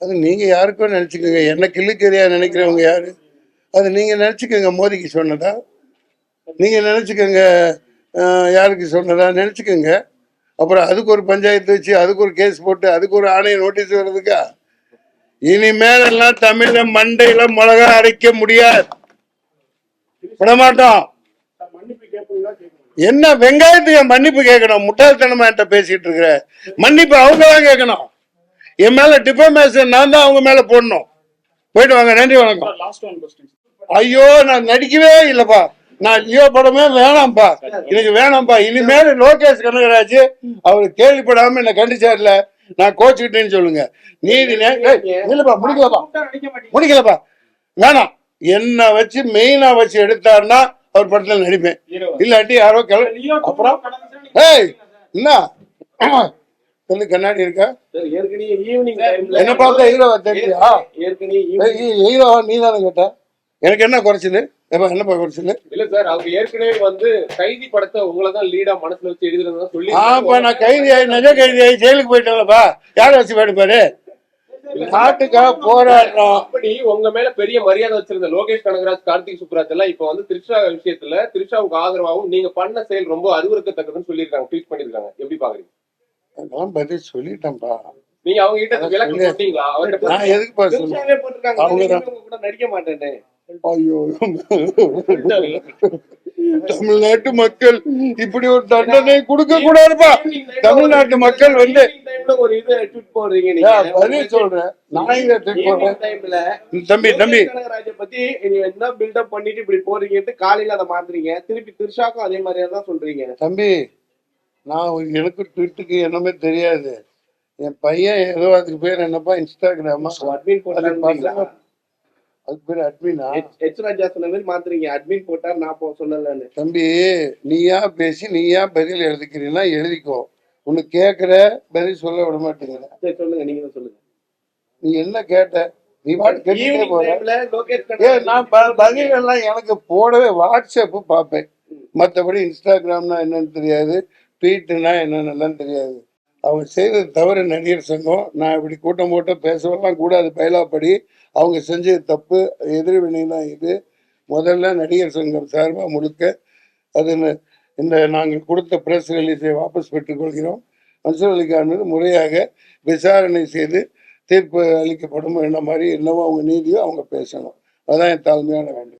அது நீங்க யாருக்கும் நினைச்சுக்கோங்க. என்ன கிள்ளுக்கறியா நினைக்கிறவங்க யாரு? அது நீங்க நினைச்சுக்கோங்க. மோதிக்கு சொன்னதா நீங்க நினைச்சுக்கோங்க. யாருக்கு சொன்னதா நினைச்சுக்கோங்க. அப்புறம் அதுக்கு ஒரு பஞ்சாயத்து வச்சு அதுக்கு ஒரு கேஸ் போட்டு அதுக்கு ஒரு ஆணைய நோட்டீஸ் வருதுக்கா? இனிமேல் எல்லாம் தமிழ்ல மண்டையில மிளகா அரைக்க முடியாது. விடமாட்டோம். என்ன வெங்காயத்துக்கு மன்னிப்பு கேட்கணும்? முட்டாள்தனமா என்கிட்ட பேசிட்டு இருக்கிற. மன்னிப்பு அவங்க தான் கேட்கணும். என் மேல டிஃபமேஷன் நான் தான் அவங்க மேல போடணும். போயிட்டு வாங்க. நன்றி, வணக்கம். ஐயோ, நான் நடிக்கவே இல்லப்பா. நான் லியோ படமே வேணாம்ப்பா. எனக்கு வேணாம்ப்பா. இனிமேல் லோகேஷ் கனகராஜ் அவர் கேள்விப்படாம என்ன கண்டிச்சார்ல, நான் கோச்சுக்கிட்டேன்னு சொல்லுங்க. நீதி இல்லப்பா, முடிக்கலப்பா. வேணாம். என்ன வச்சு மெயினா வச்சு எடுத்தாருன்னா அவர் படத்துல நடிப்பேன். இல்லாட்டி யாரோ அப்புறம் என்ன சொல்லு. கண்ணாடி இருக்கா? என்ன பார்த்தா ஹீரோவா தெரியா? ஹீரோவா நீ தானே கேட்ட? எனக்கு என்ன குறைச்சது? என்னப்பா குறைச்சது? இல்ல சார், அவங்க ஏற்கனவே வந்து கைதி படத்தை உங்களதான் லீடா மனசுல வச்சு எழுதுறதா சொல்லி. நான் கைதி ஆகி நெஜ கைதி ஆகி ஜெயிலுக்கு போயிட்டேன்லப்பா. யார வச்சு பாடுப்பாரு? நாட்டுக்காக போராடுறோம். அப்படி உங்க மேல பெரிய மரியாதை வச்சிருந்த லோகேஷ் கனகராஜ், கார்த்திக் சுப்ராஜ் எல்லாம் இப்ப வந்து திரிஷா விஷயத்துல திரிஷாவுக்கு ஆதரவாகவும் நீங்க பண்ண செயல் ரொம்ப அருவருக்கத்தக்கதுன்னு சொல்லியிருக்காங்க, ட்வீட் பண்ணிருக்காங்க. எப்படி பாக்குறீங்க? நான் பதில் சொல்லிட்டேன்ப்பா. நீங்க அவங்க கிட்ட விளக்கம் சொன்னீங்களா? நான் எதுக்குப்பா சொல்லுவேன்? அவங்க கூட நடிக்க மாட்டேன்னு. ஐயோ, தமிழ்நாட்டு மக்கள் இப்படி ஒரு தண்டனை கொடுக்க கூடாதுப்பா. தமிழ்நாட்டு மக்கள் வந்து ஒரு இது ட்வீட் போடுறீங்க. பதில் சொல்றேன். நான் இதை ட்வீட் போடுறேன். தம்பி கனகராஜை பத்தி என்ன பில்டப் பண்ணிட்டு இப்படி போறீங்கன்னு காலையில அதை மாத்துறீங்க. திருப்பி திரிஷாக்கும் அதே மாதிரியா தான் சொல்றீங்க. தம்பி, நான் எனக்கு ட்விட்டுக்கு என்னமே தெரியாது. என் பையன் ஏதோ அதுக்கு பேர் என்னப்பா, இன்ஸ்டாகிராமா அட்மின் போட்டாங்க. அதுக்கு பேர் அட்மினா? எச் ராஜா சொன்ன மாதிரி மாத்துறீங்க. அட்மின் போட்டா நான் சொல்லலன்னு. தம்பி, நீயா பேசி நீயா பதில் எழுதிக்கிறீங்கன்னா எழுதிக்கோ. உன்னை கேட்கிற பதில் சொல்ல விட மாட்டேங்கிற. சொல்லுங்க, நீங்க சொல்லுங்க. நீ என்ன கேட்ட? நீ பாட்டு கேட்டுட்டே போற. நான் பதில் எல்லாம் எனக்கு போடவே வாட்ஸ்அப் பார்ப்பேன். மற்றபடி இன்ஸ்டாகிராம்னா என்னன்னு தெரியாது, ட்வீட்டுனா என்னென்னலாம் தெரியாது. அவங்க செய்தது தவறு. நடிகர் சங்கம் நான் இப்படி கூட்டம் போட்டு பேசவெல்லாம் கூடாது. பயிலாப்படி அவங்க செஞ்சது தப்பு. எதிர்வினை தான் இது. முதல்ல நடிகர் சங்கம் சார்பாக முழுக்க அது இந்த நாங்கள் கொடுத்த பிரஸ் ரிலீஸை வாபஸ் பெற்றுக்கொள்கிறோம். மன்சூர் அலிகான் மீது முறையாக விசாரணை செய்து தீர்ப்பு அளிக்கப்படும். என்ன மாதிரி என்னவோ அவங்க நீதியோ அவங்க பேசணும். அதான் என் தாழ்மையான வேண்டும்.